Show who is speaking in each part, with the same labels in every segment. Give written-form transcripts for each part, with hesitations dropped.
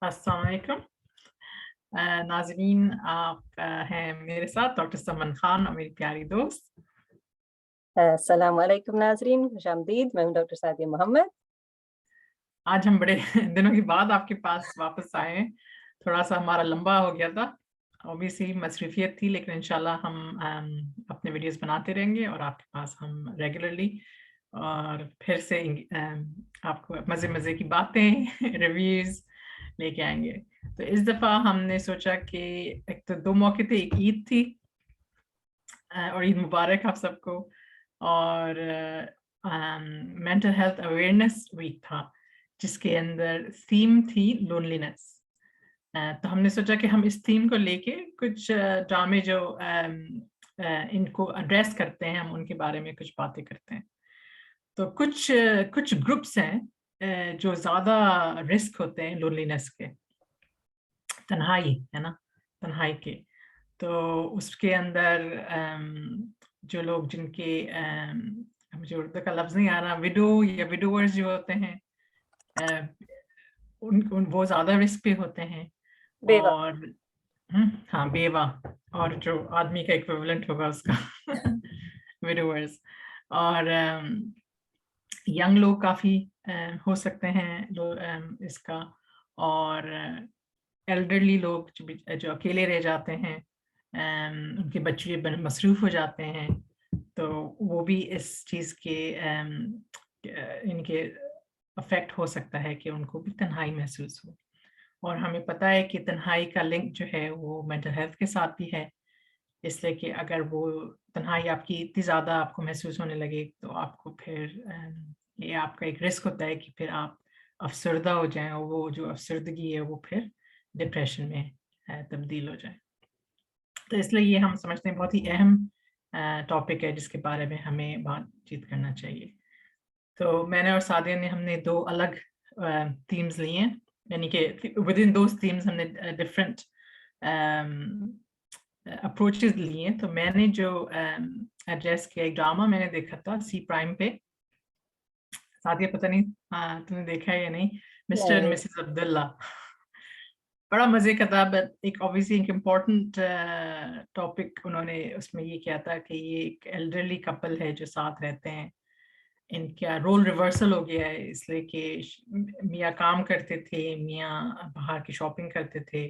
Speaker 1: अस्सलाम वालेकुम। नाज़रीन, आप हैं मेरे साथ डॉक्टर समन खान और मेरी प्यारी दोस्त।
Speaker 2: अस्सलाम वालेकुम नाज़रीन, खुशामदीद। मैं हूँ डॉक्टर सादिया मोहम्मद।
Speaker 1: आज हम बड़े दिनों के बाद आपके पास वापस आए हैं। थोड़ा-सा हमारा लंबा हो गया था। ऑब्वियसली मसरूफ़ियत थी, लेकिन इंशाल्लाह हम अपने वीडियोज़ बनाते रहेंगे और आपके पास हम रेगुलरली और फिर से आपको मज़े-मज़े की बातें, रिव्यूज़ लेके आएँगे। तो इस दफ़ा हमने सोचा कि एक तो 2 मौके थे, एक ईद थी और ईद मुबारक आप सबको। और मेंटल हेल्थ अवेयरनेस वीक था, जिसके अंदर थीम थी लोनलीनेस। तो हमने सोचा कि हम इस थीम को लेके कुछ ड्रामे जो इनको एड्रेस करते हैं, हम उनके बारे में कुछ बातें करते हैं। तो कुछ ग्रुप्स हैं जो ज़्यादा रिस्क होते हैं लोनलीनेस के, तन्हाई, है ना? तन्हाई के। तो उसके अंदर जो लोग जिनके मुझे उर्दू का लफ्ज़ नहीं आ रहा, विडो या विडोवर्स जो होते हैं, अ, उन उन वो ज़्यादा रिस्क पे होते हैं।
Speaker 2: बेवा।
Speaker 1: और हाँ, बेवा और जो आदमी का इक्विवेलेंट होगा उसका विडोवर्स। और यंग लोग काफ़ी हो सकते हैं इसका। और एल्डरली लोग जो अकेले रह जाते हैं, उनके बच्चे मसरूफ़ हो जाते हैं, तो वो भी इस चीज़ के इनके अफ़ेक्ट हो सकता है कि उनको भी तन्हाई महसूस हो। और हमें पता है कि तन्हाई का लिंक जो है वो मेंटल हेल्थ के साथ भी है। इसलिए कि अगर वो तन्हाई आपकी इतनी ज़्यादा आपको महसूस होने लगे, तो आपको फिर ये आपका एक रिस्क होता है कि फिर आप अफ़सरदा हो जाएँ और वो जो अफ़सरदगी है वो फिर डिप्रेशन में तब्दील हो जाए। तो इसलिए ये हम समझते हैं बहुत ही अहम टॉपिक है, जिसके बारे में हमें बातचीत करना चाहिए। तो मैंने और सादिया ने हमने 2 अलग थीम्स ली हैं, यानी कि विदिन दोज़ थीम्स हमने डिफरेंट अम, अप्रोचेज़ लिए हैं। तो मैंने जो एड्रेस किया, एक ड्रामा मैंने देखा था सी प्राइम पे। सादिया पता नहीं तूने देखा है या नहीं? मिस्टर
Speaker 2: नहीं,
Speaker 1: एंड
Speaker 2: नहीं।
Speaker 1: मिसेस अब्दुल्ला। बड़ा मज़े का था, बट एक ऑब्वियसली एक इम्पोर्टेंट टॉपिक उन्होंने उसमें ये किया था कि ये एक एल्डरली कपल है जो साथ रहते हैं। इनका रोल रिवर्सल हो गया है, इसलिए कि मियाँ काम करते थे, मियाँ बाहर की शॉपिंग करते थे,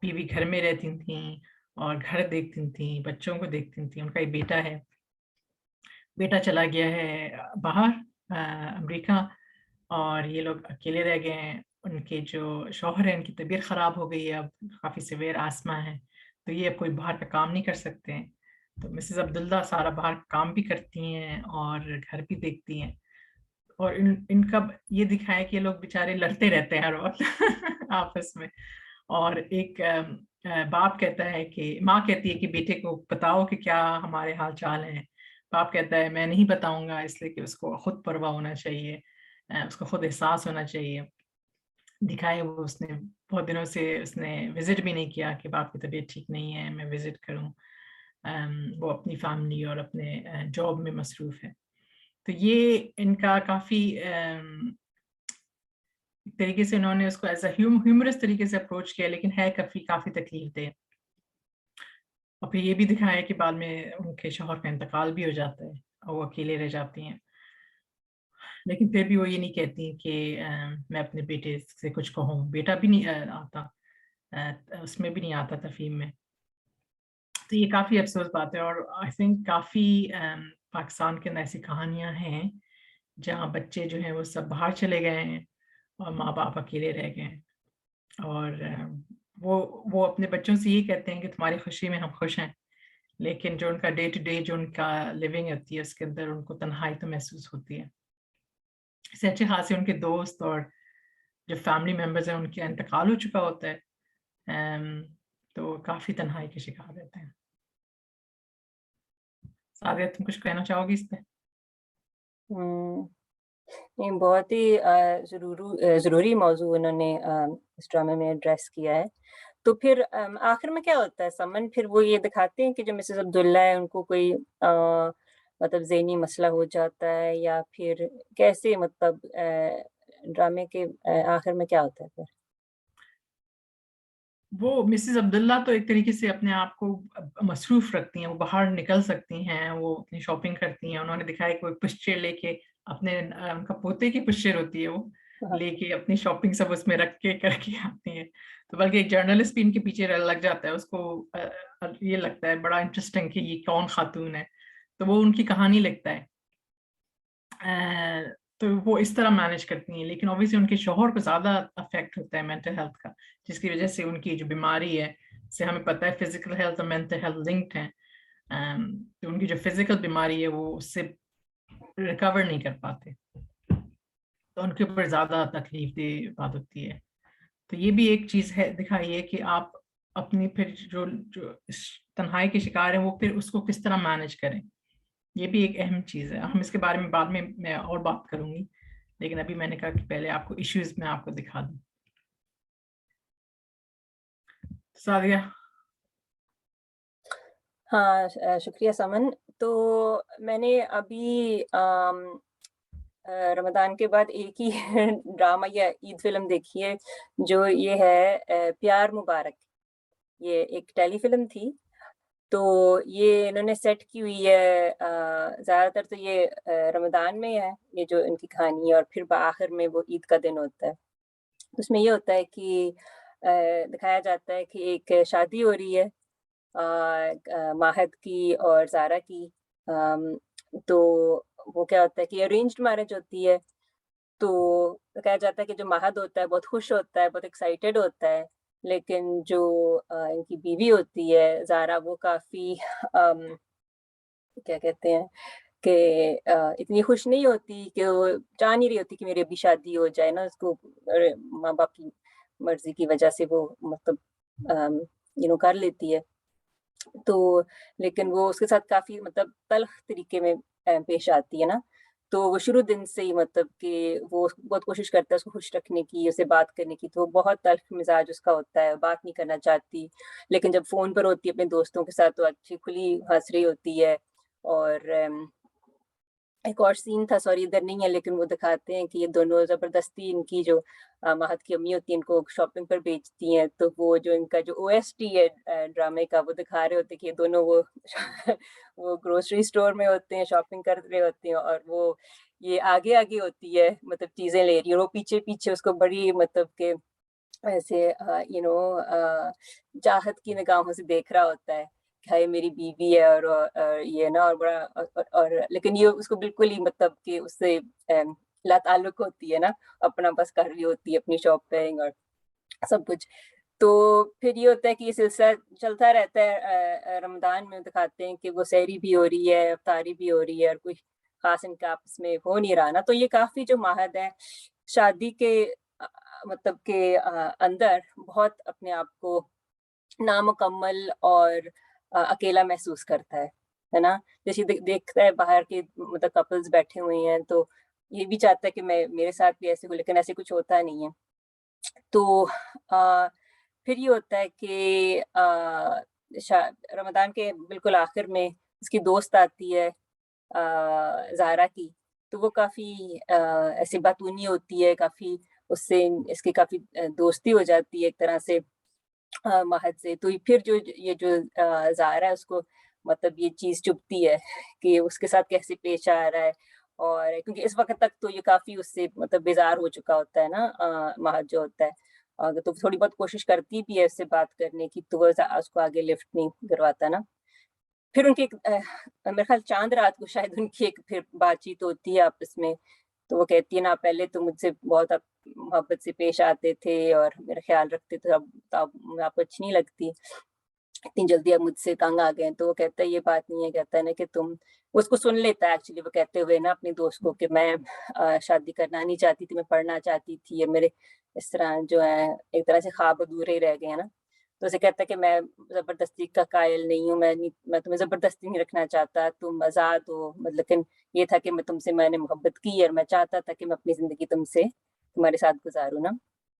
Speaker 1: बीवी घर में रहती थीं और घर देखती थीं, बच्चों को देखती थीं। उनका एक बेटा है, बेटा चला गया है बाहर अमेरिका, और ये लोग अकेले रह गए हैं। उनके जो शौहर हैं, उनकी तबीयत ख़राब हो गई है, अब काफ़ी सीवियर अस्थमा है, तो ये अब कोई बाहर का काम नहीं कर सकते हैं। तो मिसेज़ अब्दुल्ला सारा बाहर का काम भी करती हैं और घर भी देखती हैं। और इनका ये दिखाया कि ये लोग बेचारे लड़ते रहते हैं हर वक़्त आपस में। और एक बाप कहता है कि माँ कहती है कि बेटे को बताओ कि क्या हमारे हाल-चाल हैं। बाप कहता है मैं नहीं बताऊँगा, इसलिए कि उसको खुद परवाह होना चाहिए, उसको खुद एहसास होना चाहिए। दिखाया वो उसने बहुत दिनों से उसने विज़िट भी नहीं किया कि बाप की तबीयत ठीक नहीं है, मैं विज़िट करूँ। वो अपनी फैमिली और अपने जॉब में मसरूफ़ है। तो ये इनका काफ़ी एक तरीके से उन्होंने उसको एज़ अ ह्यूमरस तरीके से अप्रोच किया, लेकिन है काफ़ी काफ़ी तकलीफ़देह। और फिर ये भी दिखाया कि बाद में उनके शौहर का इंतकाल भी हो जाता है और वो अकेले रह जाती हैं। लेकिन फिर भी वो ये नहीं कहती कि मैं अपने बेटे से कुछ कहूँ, बेटा भी नहीं आता, उसमें भी नहीं आता था फ़िल्म में। तो ये काफ़ी अफ़सोस बात है, और आई थिंक काफ़ी पाकिस्तान के अंदर ऐसी कहानियाँ हैं, जहाँ बच्चे जो हैं वो सब बाहर चले गए हैं और माँ-बाप अकेले रह गए हैं। और वो अपने बच्चों से ये कहते हैं कि तुम्हारी खुशी में हम खुश हैं, लेकिन जो उनका डे टू डे जो उनका लिविंग होती है, उसके अंदर उनको तन्हाई तो महसूस होती है। इससे अच्छे खासे उनके दोस्त और जो फैमिली मेंबर्स हैं, उनका इंतकाल हो चुका होता है। अम, तो काफ़ी तन्हाई के शिकार रहते हैं। सादिया, तुम कुछ कहना चाहोगी इस पे?
Speaker 2: हुँ। नहीं, बहुत ही ज़रूरी मौज़ू उन्होंने इस ड्रामे में एड्रेस किया है। तो फिर आखिर में क्या होता है समन, फिर वो ये दिखाते हैं कि जो मिसेज़ अब्दुल्ला है उनको कोई मतलब ज़हनी मसला हो जाता है, या फिर कैसे, मतलब ड्रामे के आखिर में क्या होता है फिर?
Speaker 1: वो मिसेस अब्दुल्ला तो एक तरीके से अपने आप को मसरूफ रखती हैं, वो बाहर निकल सकती हैं, वो अपनी शॉपिंग करती हैं। उन्होंने दिखाया कि वो पिक्चर लेके अपने उनका पोते की पिक्चर होती है, वो
Speaker 2: हाँ।
Speaker 1: लेके अपनी शॉपिंग सब उसमें रख के करके आती हैं। तो बल्कि एक जर्नलिस्ट भी इनके पीछे लग जाता है, उसको ये लगता है बड़ा इंटरेस्टिंग कि ये कौन खातून है, तो वो उनकी कहानी लिखता है। तो वो इस तरह मैनेज करती हैं, लेकिन ऑब्वियसली उनके शौहर को ज़्यादा अफेक्ट होता है मेंटल हेल्थ का, जिसकी वजह से उनकी जो बीमारी है, से हमें पता है फिजिकल हेल्थ और मेंटल हेल्थ लिंक्ड हैं। तो उनकी जो फिजिकल बीमारी है वो उससे रिकवर नहीं कर पाते, तो उनके ऊपर ज़्यादा तकलीफ दे बात होती है। तो ये भी एक चीज़ है दिखाई है कि आप अपनी फिर जो जो इस तन्हाई के शिकार हैं वो फिर उसको किस तरह मैनेज करें, ये भी एक अहम चीज़ है। हम इसके बारे में बाद में मैं और बात करूंगी, लेकिन अभी मैंने कहा कि पहले आपको इश्यूज में आपको दिखा दूं। सादिया।
Speaker 2: हाँ, शुक्रिया समन। तो मैंने अभी रमज़ान के बाद एक ही ड्रामा या ईद फ़िल्म देखी है, जो ये है प्यार मुबारक। ये एक टेली फ़िल्म थी, तो ये इन्होंने सेट की हुई है, ज़्यादातर तो ये रमज़ान में है, ये जो इनकी कहानी है, और फिर आखिर में वो ईद का दिन होता है। तो उसमें ये होता है कि दिखाया जाता है कि एक शादी हो रही है माहद की और ज़ारा की। तो वो क्या होता है कि अरेंज्ड मैरिज होती है, तो कहा जाता है कि जो महद होता है बहुत खुश होता है, बहुत एक्साइटेड होता है, लेकिन जो इनकी बीवी होती है ज़ारा, वो काफ़ी क्या कहते हैं कि इतनी खुश नहीं होती, कि वो चाह नहीं रही होती कि मेरी अभी शादी हो जाए ना, उसको माँ-बाप की मर्ज़ी की वज़ह से वो मतलब अम, कर लेती है। तो लेकिन वो उसके साथ काफ़ी मतलब तल्ख़ तरीके में पेश आती है ना, तो वो शुरू दिन से ही मतलब कि वो बहुत कोशिश करता है उसको खुश रखने की, उससे बात करने की, तो वो बहुत तल्ख़ मिज़ाज उसका होता है, बात नहीं करना चाहती। लेकिन जब फ़ोन पर होती है अपने दोस्तों के साथ, तो अच्छी खुली हँस रही होती है। और एक और सीन था, सॉरी इधर नहीं है, लेकिन वो दिखाते हैं कि ये दोनों ज़बरदस्ती इनकी जो महद की अम्मी होती है, इनको शॉपिंग पर भेजती हैं, तो वो जो इनका जो ओएसटी है ड्रामे का, वो दिखा रहे होते हैं कि ये दोनों वो वो ग्रोसरी स्टोर में होते हैं, शॉपिंग कर रहे होते हैं, और वो ये आगे-आगे होती है, मतलब चीज़ें ले रही है, और वो पीछे-पीछे उसको बड़ी मतलब के ऐसे चाहत की निगाहों से देख रहा होता है, कि हाय मेरी बीवी है, और ये ना, और बड़ा और लेकिन ये उसको बिल्कुल ही मतलब कि उससे लाताल्लुक होती है ना, अपना बस कर रही होती है अपनी शॉपिंग और सब कुछ। तो फिर ये होता है कि ये सिलसिला चलता रहता है, रमज़ान में दिखाते हैं कि वो सहरी भी हो रही है, इफ्तारी भी हो रही है, और कोई ख़ास इनका आपस में हो नहीं रहा ना, तो ये काफ़ी जो महद है, शादी के मतलब के अंदर बहुत अपने आप को नामुकम्मल और अकेला महसूस करता है ना? जैसे देखता है बाहर के मतलब कपल्स बैठे हुए हैं, तो ये भी चाहता है कि मैं मेरे साथ भी ऐसे हो, लेकिन ऐसे कुछ होता नहीं है। तो फिर ये होता है कि शा रमज़ान के बिल्कुल आखिर में इसकी दोस्त आती है ज़ाहरा की, तो वो काफ़ी ऐसी बातूनी होती है, काफ़ी उससे इसकी काफ़ी दोस्ती हो जाती है एक तरह से महद से। तो फिर जो ये जो ज़ाहरा है उसको मतलब ये चीज़ चुभती है कि उसके साथ कैसे पेश आ रहा है, और क्योंकि इस वक़्त तक तो ये काफ़ी उससे मतलब बेज़ार हो चुका होता है ना महद जो होता है। तो थोड़ी बहुत कोशिश करती भी है उससे बात करने की, तो वो उसको आगे लिफ्ट नहीं करवाता ना। फिर उनकी एक मेरे ख़्याल चाँद रात को शायद उनकी एक फिर बातचीत होती है आपस में, तो वो कहती है ना, पहले तो मुझसे बहुत आप मोहब्बत से पेश आते थे और मेरा ख़्याल रखते थे, अब तो आप मैं आपको अच्छी नहीं लगती, इतनी जल्दी आप मुझसे तंग आ गए हैं। तो वो कहता है ये बात नहीं है, कहता है ना कि तुम उसको सुन लेता है एक्चुअली वो कहते हुए ना अपनी दोस्त को कि मैं शादी करना नहीं चाहती थी, मैं पढ़ना चाहती थी, ये मेरे इस तरह जो है एक तरह से ख्वाब अधूरे ही रह गए हैं ना। तो उसे कहता है कि मैं ज़बरदस्ती का कायल नहीं हूँ, मैं तुम्हें ज़बरदस्ती नहीं रखना चाहता, तुम आज़ाद हो, मतलब लेकिन ये था कि मैंने मोहब्बत की और मैं चाहता था कि मैं अपनी ज़िंदगी तुम्हारे साथ गुज़ारूँ ना।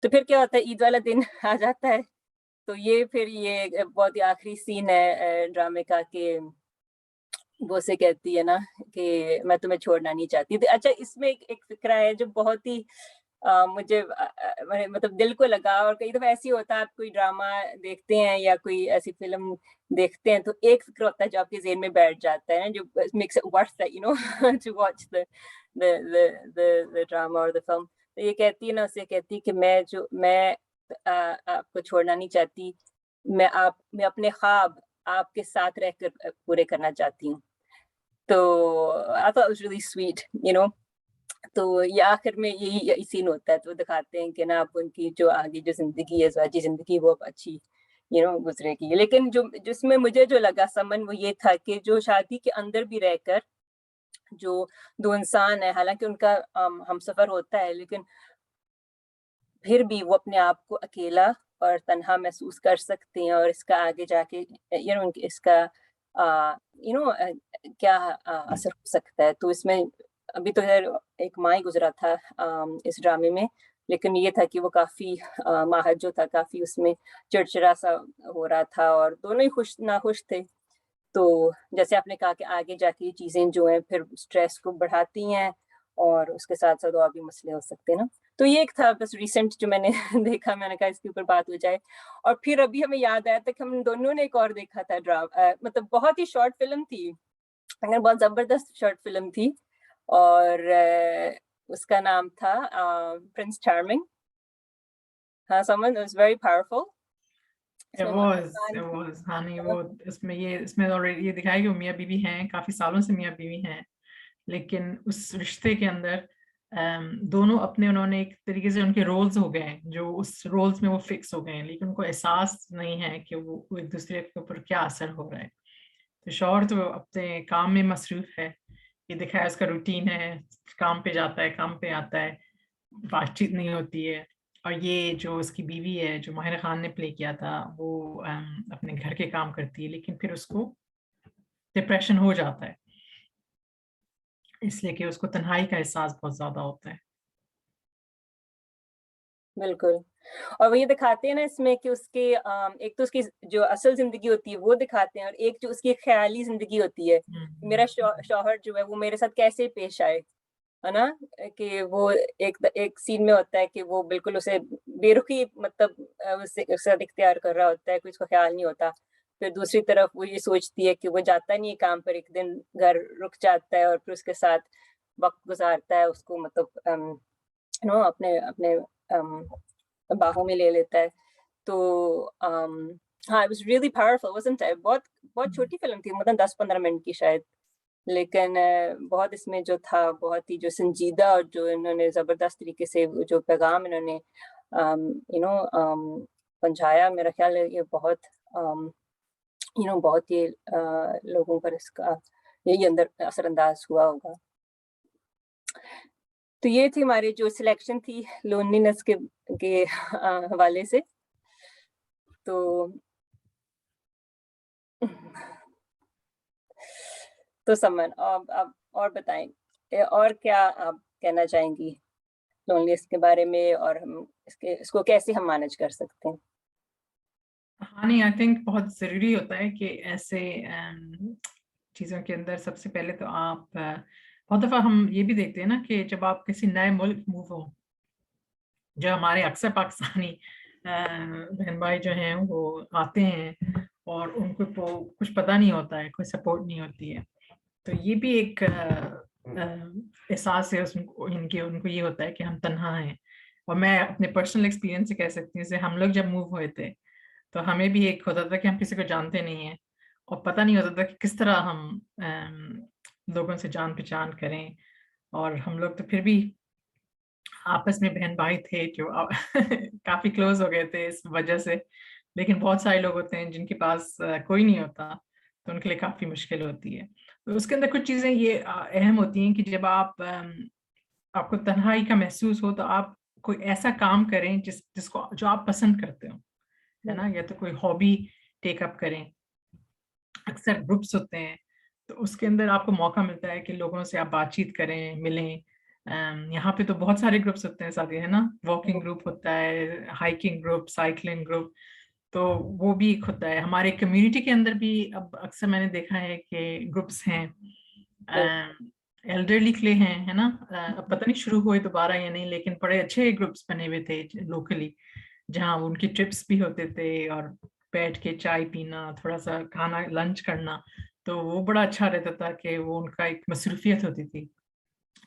Speaker 2: तो फिर क्या होता है, ईद वाला दिन आ जाता है, तो ये फिर ये बहुत ही आखिरी सीन है ड्रामे का कि वो उसे कहती है ना कि मैं तुम्हें छोड़ना नहीं चाहती। तो अच्छा, इसमें एक एक फ़िक्रा है जो बहुत ही मुझे मतलब दिल को लगा। और कई दफ़ा ऐसे ही होता है, आप कोई ड्रामा देखते हैं या कोई ऐसी फ़िल्म देखते हैं, तो एक फ़िक्र होता है जो आपके ज़हन में बैठ जाता है ना, जो makes it worth it, you know, to watch the drama और द फ़िल्म। तो ये कहती है ना, उससे कहती है कि मैं आपको छोड़ना नहीं चाहती, मैं अपने ख्वाब आपके साथ रहकर पूरे करना चाहती हूँ। तो I thought it was really sweet, you know. तो ये आखिर में यही सीन होता है, तो दिखाते हैं कि ना अब उनकी जो आगे जो ज़िंदगी है, ज़वाजी ज़िंदगी, वो अब अच्छी, यू नो, गुज़रेगी। लेकिन जो जिसमें मुझे जो लगा समन, वो ये था कि जो शादी के अंदर भी रहकर जो 2 इंसान हैं, हालाँकि उनका हमसफ़र होता है, लेकिन फिर भी वो अपने आप को अकेला और तन्हा महसूस कर सकते हैं, और इसका आगे जाके यू नो इसका यू नो क्या असर हो सकता है। तो इसमें अभी तो खैर एक माह ही गुज़रा था इस ड्रामे में, लेकिन ये था कि वो काफ़ी माहर जो था, काफ़ी उसमें चिड़चिड़ा-सा हो रहा था, और दोनों ही नाखुश थे। तो जैसे आपने कहा कि आगे जाके ये चीज़ें जो हैं फिर स्ट्रेस को बढ़ाती हैं, और उसके साथ-साथ और भी मसले हो सकते हैं ना। तो ये एक था बस रिसेंट जो मैंने देखा, मैंने कहा इसके ऊपर बात हो जाए। और फिर अभी हमें याद आया था कि हम दोनों ने एक और देखा था मतलब बहुत ही शॉर्ट फ़िल्म थी, मगर बहुत ज़बरदस्त शॉर्ट फ़िल्म थी, और उसका नाम था प्रिंस चार्मिंग। हाँ, someone, it was very powerful.
Speaker 1: It
Speaker 2: इसमें
Speaker 1: was,
Speaker 2: खान
Speaker 1: it
Speaker 2: थी।
Speaker 1: was, हाँ नहीं वो इसमें ऑलरेडी ये दिखाया कि वो मियाँ बीवी हैं, काफी सालों से मियाँ बीवी हैं, लेकिन उस रिश्ते के अंदर दोनों अपने, उन्होंने एक तरीके से उनके रोल्स हो गए हैं, जो उस रोल्स में वो फिक्स हो गए हैं, लेकिन उनको एहसास नहीं है कि वो एक दूसरे के ऊपर क्या असर हो रहा है। तो शौहर तो अपने काम में मसरूफ है, ये दिखाया उसका रूटीन है, काम पे जाता है, काम पे आता है, बातचीत नहीं होती है। और ये जो उसकी बीवी है, जो माहिर खान ने प्ले किया था, वो अपने घर के काम करती है, लेकिन फिर उसको डिप्रेशन हो जाता है, इसलिए कि उसको तन्हाई का एहसास बहुत ज्यादा होता है।
Speaker 2: बिल्कुल। और वो ये दिखाते हैं ना इसमें कि उसके एक तो उसकी जो असल ज़िंदगी होती है वो दिखाते हैं, और एक जो उसकी ख़याली ज़िंदगी होती है। मेरा शौहर जो है वो मेरे साथ कैसे पेश आए, है ना? कि वो एक सीन में होता है कि वो बिल्कुल उसे बेरुखी, मतलब उससे उसका इख्तियार कर रहा होता है, कोई उसका ख़्याल नहीं होता। फिर दूसरी तरफ वो ये सोचती है कि वो जाता नहीं है काम पर, एक दिन घर रुक जाता है और फिर उसके साथ वक़्त गुज़ारता है, उसको मतलब यू नो अपने अपने बाहों में ले लेता है। तो हाँ, it was really powerful, wasn't it? बहुत बहुत छोटी फ़िल्म थी, मतलब 10-15 मिनट की शायद। लेकिन बहुत इसमें जो था, बहुत ही जो संजीदा, और जो इन्होंने ज़बरदस्त तरीके से वो जो पैगाम इन्होंने यू नो पहुँचाया, मेरा ख़्याल है ये बहुत यू नो बहुत ही लोगों पर इसका यही अंदर असरअंदाज़ हुआ होगा। तो ये थी हमारी जो सिलेक्शन थी लोनलीनेस के हवाले से। तो तो समन, अब आप और बताएँ, और क्या आप कहना चाहेंगी लोनलीनेस के बारे में, और हम इसको कैसे हम मैनेज कर सकते हैं?
Speaker 1: हाँ नहीं, आई थिंक बहुत जरूरी होता है कि ऐसे चीजों के अंदर सबसे पहले तो आप बहुत दफा हम ये भी देखते हैं ना कि जब आप किसी नए मुल्क मूव हो, जो हमारे अक्सर पाकिस्तानी बहन भाई जो हैं वो आते हैं और उनको कुछ पता नहीं होता है, कोई सपोर्ट नहीं होती है। तो ये भी एक एहसास है उनको, उनको ये होता है कि हम तन्हा हैं। और मैं अपने पर्सनल एक्सपीरियंस से कह सकती हूँ, जैसे हम लोग जब मूव हुए थे तो हमें भी एक होता था कि हम किसी को जानते नहीं हैं, और पता नहीं होता था कि किस तरह हम लोगों से जान पहचान करें। और हम लोग तो फिर भी आपस में बहन भाई थे जो काफी क्लोज हो गए थे इस वजह से। लेकिन बहुत सारे लोग होते हैं जिनके पास कोई नहीं होता, तो उनके लिए काफी मुश्किल होती है। तो उसके अंदर कुछ चीजें ये अहम होती हैं कि जब आपको तन्हाई का महसूस हो, तो आप कोई ऐसा काम करें जिसको जो आप पसंद करते हो, है
Speaker 2: हुँ,
Speaker 1: ना, या तो कोई हॉबी टेकअप करें। अक्सर ग्रुप्स होते हैं, तो उसके अंदर आपको मौका मिलता है कि लोगों से आप बातचीत करें, मिलें। यहाँ पे तो बहुत सारे ग्रुप्स होते हैं साथ ही, है ना, वॉकिंग
Speaker 2: हुँ,
Speaker 1: ग्रुप होता है, हाइकिंग ग्रुप, साइकिलिंग ग्रुप। तो वो भी एक होता है हमारे कम्युनिटी के अंदर भी। अब अक्सर मैंने देखा है कि ग्रुप्स हैं,
Speaker 2: बिल
Speaker 1: एल्डरली के लिए हैं, है ना। अब पता नहीं शुरू हुए दोबारा या नहीं, लेकिन बड़े अच्छे ग्रुप्स बने हुए थे लोकली, जहाँ उनकी ट्रिप्स भी होते थे और बैठ के चाय पीना, थोड़ा सा खाना लंच करना, तो वो बड़ा अच्छा रहता था कि वो उनका एक मसरूफियत होती थी,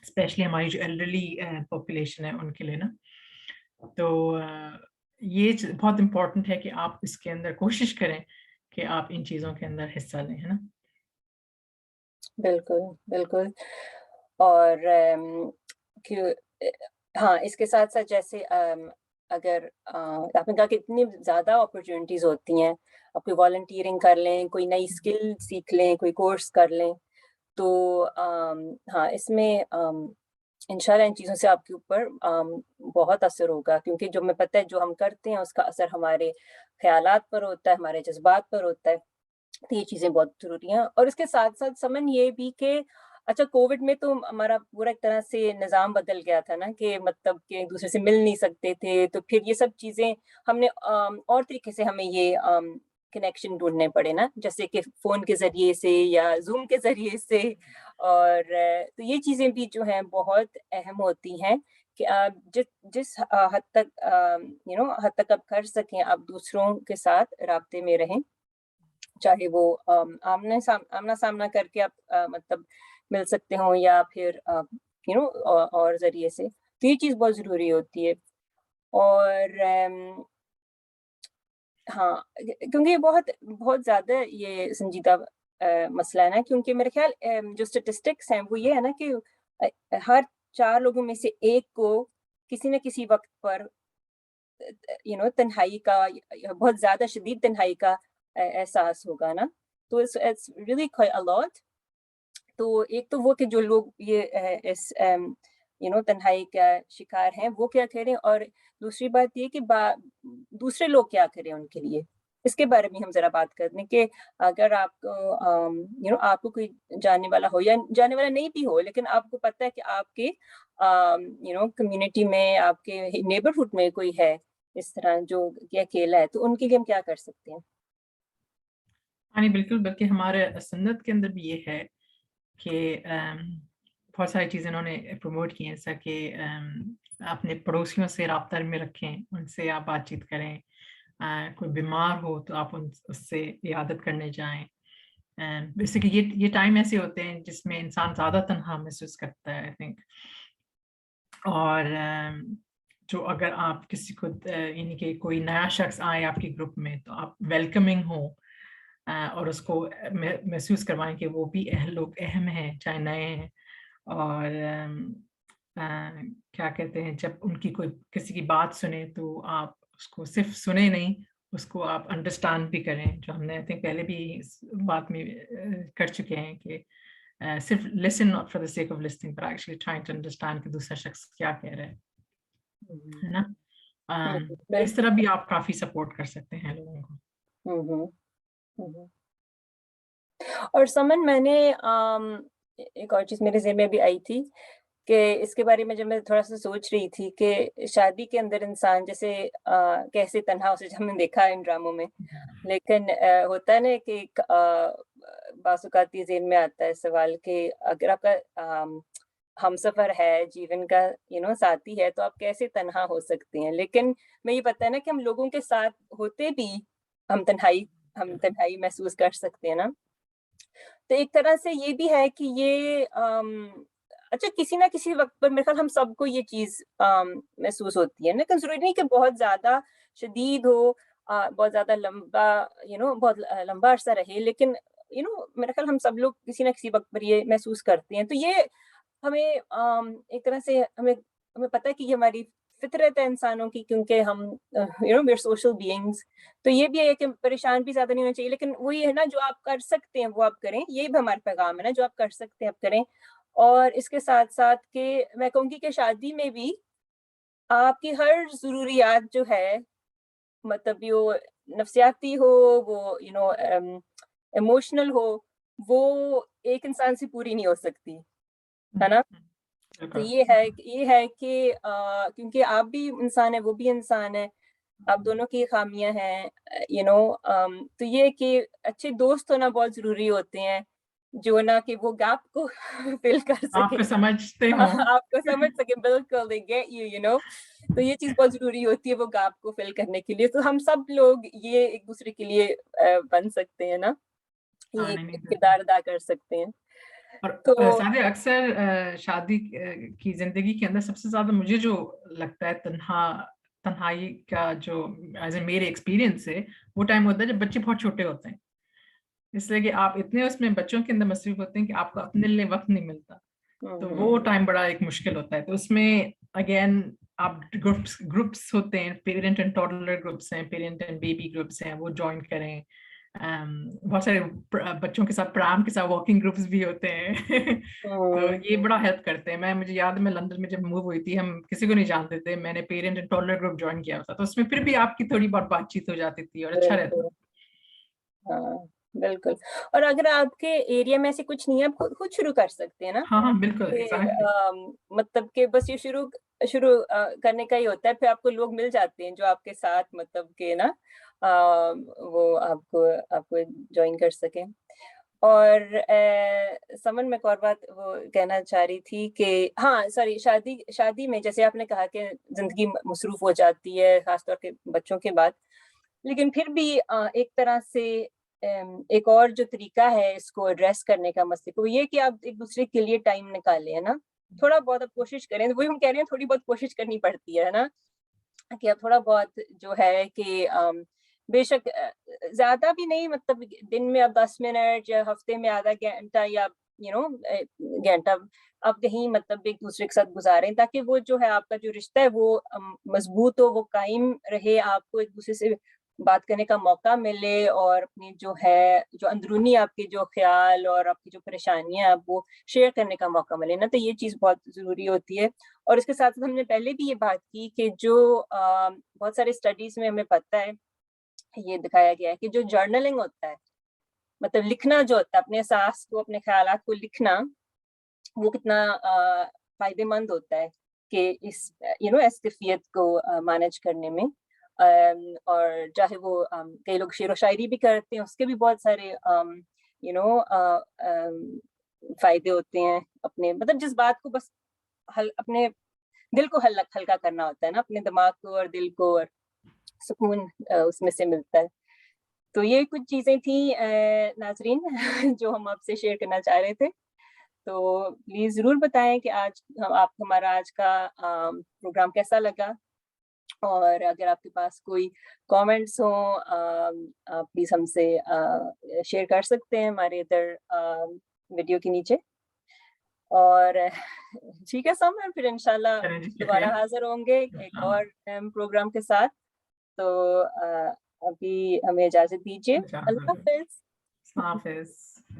Speaker 1: स्पेशली हमारी जो एल्डरली पॉपुलेशन है उनके लिए ना। तो ये बहुत इम्पोर्टेंट है कि आप इसके अंदर कोशिश करें कि आप इन चीज़ों के अंदर हिस्सा लें, है ना।
Speaker 2: बिल्कुल, बिल्कुल। और क्यों हाँ, इसके साथ-साथ जैसे अगर आपने कहा कि इतनी ज़्यादा अपॉर्च्युनिटीज़ होती हैं, आप कोई वॉलंटियरिंग कर लें, कोई नई स्किल सीख लें, कोई कोर्स कर लें, तो हाँ, इसमें इंशाल्लाह इन चीज़ों से आपके ऊपर बहुत असर होगा, क्योंकि जो हमें पता है जो हम करते हैं उसका असर हमारे ख़्यालात पर होता है, हमारे जज़्बात पर होता है। तो ये चीज़ें बहुत ज़रूरी हैं और इसके साथ-साथ समन ये भी कि अच्छा कोविड में तो हमारा पूरा एक तरह से निज़ाम बदल गया था ना कि मतलब कि एक-दूसरे से मिल नहीं सकते थे, तो फिर ये सब चीज़ें हमने और तरीके से हमें ये कनेक्शन ढूँढने पड़े ना, जैसे कि फ़ोन के ज़रिए से या ज़ूम के ज़रिए से और तो ये चीज़ें भी जो हैं बहुत अहम होती हैं कि आप जिस हद तक हद तक आप कर सकें, आप दूसरों के साथ राब्ते में रहें। चाहे वो आमना-सामना करके आप मतलब मिल सकते हो या फिर और ज़रिए से। तो ये चीज़ बहुत ज़रूरी होती है और हाँ, क्योंकि ये बहुत बहुत ज़्यादा ये संजीदा मसला है ना क्योंकि मेरे ख़्याल जो स्टैटिस्टिक्स हैं वो ये है ना कि हर 4 लोगों में से 1 को किसी न किसी वक़्त पर तन्हाई का या बहुत ज़्यादा शदीद तन्हाई का एहसास होगा ना, तो it's really quite a lot. तो एक तो वो कि जो लोग ये इस तन्हाई का शिकार हैं, वो क्या करें और दूसरी बात ये कि बा दूसरे लोग क्या करें उनके लिए? इसके बारे में हम ज़रा बात कर लें कि अगर आपको आपको कोई जानने वाला हो या जानने वाला नहीं भी हो, लेकिन आपको पता है कि आपके कम्युनिटी में, आपके नेबरहुड में कोई है इस तरह जो कि अकेला है, तो उनके लिए हम क्या कर सकते हैं?
Speaker 1: हाँ, नहीं बिल्कुल, बल्कि हमारे सुन्नत के अंदर भी ये है कि बहुत सारी चीज़ें इन्होंने प्रमोट की हैं, जैसा कि अपने पड़ोसियों से राब्ता में रखें, उनसे आप बातचीत करें। कोई बीमार हो तो आप उससे इयादत करने जाएँ। बेसिकली ये टाइम ऐसे होते हैं जिसमें इंसान ज़्यादा तन्हा महसूस करता है, आई थिंक। और जो अगर आप किसी को यानी कि कोई नया शख्स आए आपके ग्रुप में, तो आप वेलकमिंग हो और उसको महसूस करवाएँ कि वो भी लोग अहम हैं, चाहे नए हैं। और क्या कहते हैं, जब उनकी कोई किसी की बात सुने तो आप उसको सिर्फ़ सुने नहीं, उसको आप अंडरस्टैंड भी करें, जो हमने आई थिंक पहले भी इस बात में कर चुके हैं कि सिर्फ़ listen not for the sake of listening but actually trying to understand कि दूसरा शख्स क्या कह रहा
Speaker 2: हुँ,
Speaker 1: है ना?
Speaker 2: बिल्कुल,
Speaker 1: तो इस तरह भी आप काफ़ी सपोर्ट कर सकते हैं लोगों को।
Speaker 2: हुँ, हुँ, हुँ, हुँ। और समन मैंने एक और चीज़ मेरे ज़हन में भी आई थी कि इसके बारे में जब मैं थोड़ा-सा सोच रही थी कि शादी के अंदर इंसान जैसे कैसे तन्हा हो जैसे हमने देखा है इन ड्रामों में। लेकिन होता है ना कि एक बाज़ औक़ात ये ज़हन में आता है सवाल कि अगर आपका हमसफ़र है, जीवन का साथी है, तो आप कैसे तन्हा हो सकते हैं? लेकिन मैं ये पता है ना कि हम लोगों के साथ होते भी हम तन्हाई महसूस कर सकते हैं ना? तो एक तरह से ये भी है कि ये अच्छा किसी न किसी वक़्त पर मेरे ख़्याल हम सबको ये चीज़ महसूस होती है, लेकिन ज़रूरी नहीं कि बहुत ज़्यादा शदीद हो बहुत ज़्यादा लंबा बहुत लंबा अरसा रहे, लेकिन मेरे ख़्याल हम सब लोग किसी न किसी वक़्त पर ये महसूस करते हैं। तो ये हमें एक तरह से हमें हमें पता है कि ये हमारी फ़ितरत है इंसानों की क्योंकि हम वी आर सोशल बीइंग्स तो ये भी है कि परेशान भी ज़्यादा नहीं होना चाहिए, लेकिन वही है ना जो आप कर सकते हैं वो आप करें, ये भी हमारा पैगाम है ना जो आप कर सकते हैं आप करें। और इसके साथ-साथ के मैं कहूँगी कि शादी में भी आपकी हर ज़रूरियात जो है मतलब वो नफ़्सियाती हो, वो इमोशनल हो, वो एक इंसान से पूरी नहीं हो सकती,
Speaker 1: हुँ,
Speaker 2: है ना?
Speaker 1: हुँ,
Speaker 2: तो
Speaker 1: बिल्कुल।
Speaker 2: ये है कि क्योंकि आप भी इंसान हैं, वो भी इंसान है, आप दोनों की ख़ामियाँ हैं तो ये है कि अच्छे दोस्त होना बहुत ज़रूरी होते हैं। जो ना कि वो गैप को फिल कर सके,
Speaker 1: आपको समझते हो।
Speaker 2: आपको समझ सके, बिल्कुल दे गेट यू नो। तो ये चीज़ बहुत ज़रूरी होती है वो गैप को फिल करने के लिए। तो हम सब लोग ये एक दूसरे के लिए बन सकते हैं ना, ये
Speaker 1: हाँ,
Speaker 2: एक
Speaker 1: नहीं, नहीं,
Speaker 2: एक
Speaker 1: बिल्कुल।
Speaker 2: किरदार अदा कर सकते हैं।
Speaker 1: और
Speaker 2: तो
Speaker 1: सादिया, अक्सर शादी की ज़िंदगी के अंदर सबसे ज़्यादा मुझे जो लगता है तन्हाई का जो एज़ ए मेरे एक्सपीरियंस से, वो टाइम होता है जब बच्चे बहुत छोटे होते हैं। इसलिए कि आप इतने उसमें बच्चों के अंदर मसरूफ़ होते हैं कि आपको अपने लिए वक़्त नहीं मिलता। तो वो
Speaker 2: हुँ,
Speaker 1: टाइम बड़ा एक मुश्किल होता है। तो उसमें अगेन आप ग्रुप्स ग्रुप्स होते हैं, पेरेंट एंड टॉडलर ग्रुप्स हैं, पेरेंट एंड बेबी ग्रुप्स हैं, वो जॉइन करें। बहुत सारे बच्चों के साथ प्राम के साथ वॉकिंग ग्रुप्स भी होते हैं। तो
Speaker 2: हुँ,
Speaker 1: ये बड़ा हेल्प करते हैं। मुझे याद है, मैं लंदन में जब मूव हुई थी, हम किसी को नहीं जानते थे, मैंने parent and toddler group join किया था, तो उसमें फिर भी आपकी थोड़ी बहुत बातचीत हो जाती थी और अच्छा रहता
Speaker 2: बिल्कुल।
Speaker 1: था।
Speaker 2: हाँ, बिल्कुल। और अगर आपके एरिया में ऐसे कुछ नहीं है, आप खुद खुद शुरू कर सकते हैं ना,
Speaker 1: हाँ, हाँ, बिल्कुल,
Speaker 2: कि
Speaker 1: एग्ज़ैक्टली।
Speaker 2: मतलब कि बस ये शुरू शुरू करने का ही होता है, फिर आपको लोग मिल जाते हैं जो आपके साथ मतलब के ना वो आपको आपको जॉइन कर सकें। और समन मैं एक और बात वो कहना चाह रही थी कि हाँ, सॉरी, शादी शादी में जैसे आपने कहा कि ज़िंदगी मसरूफ़ हो जाती है, ख़ास तौर पे बच्चों के बाद। लेकिन फिर भी एक तरह से एक और जो तरीका है इसको एड्रेस करने का मसले को, ये कि आप एक-दूसरे के लिए टाइम निकालें, है ना? थोड़ा बहुत आप कोशिश करें, वही हम कह रहे हैं, थोड़ी बहुत कोशिश करनी पड़ती है ना? कि आप थोड़ा बहुत जो है कि बेशक ज़्यादा भी नहीं, मतलब दिन में आप 10 मिनट या हफ्ते में आधा घंटा या यू नो घंटा आप कहीं मतलब एक-दूसरे के साथ गुज़ारें, ताकि वो जो है आपका जो रिश्ता है वो मज़बूत हो, वो कायम रहे, आपको एक-दूसरे से बात करने का मौका मिले और अपनी जो है, जो अंदरूनी आपके जो ख़्याल और आपकी जो परेशानियाँ हैं, आप वो शेयर करने का मौका मिले ना, तो ये चीज़ बहुत ज़रूरी होती है। और इसके साथ-साथ हमने पहले भी ये बात की कि जो बहुत सारे स्टडीज़ में हमें पता है, ये दिखाया गया है कि जो जर्नलिंग होता है, मतलब लिखना जो होता है, अपने एहसास को, अपने ख़्यालात को लिखना, वो कितना फ़ायदेमंद होता है कि इस इस कैफ़ियत को मैनेज करने में। और चाहे वो कई लोग शेरो शायरी भी करते हैं, उसके भी बहुत सारे यू नो फ़ायदे होते हैं, अपने मतलब जिस बात को बस अपने दिल को हल्का करना होता है ना, अपने दिमाग को और दिल को, और सुकून उसमें से मिलता है। तो ये कुछ चीज़ें थी नाज़रीन जो हम आपसे शेयर करना चाह रहे थे। तो प्लीज़ ज़रूर बताएँ कि आज हम आप हमारा आज का प्रोग्राम कैसा लगा? और अगर आपके पास कोई कमेंट्स हों, आप प्लीज़ हमसे शेयर कर सकते हैं हमारे इधर वीडियो के नीचे। और ठीक है समर, फिर इंशाल्लाह
Speaker 1: चलें जी,
Speaker 2: दोबारा
Speaker 1: शुक्रिया।
Speaker 2: हाज़िर होंगे एक
Speaker 1: हाँ,
Speaker 2: और प्रोग्राम के साथ। तो अभी हमें इजाज़त दीजिए।
Speaker 1: अच्छा,
Speaker 2: अल्लाह
Speaker 1: ज़रूर।
Speaker 2: हाफ़िज़।
Speaker 1: हाफ़िज़।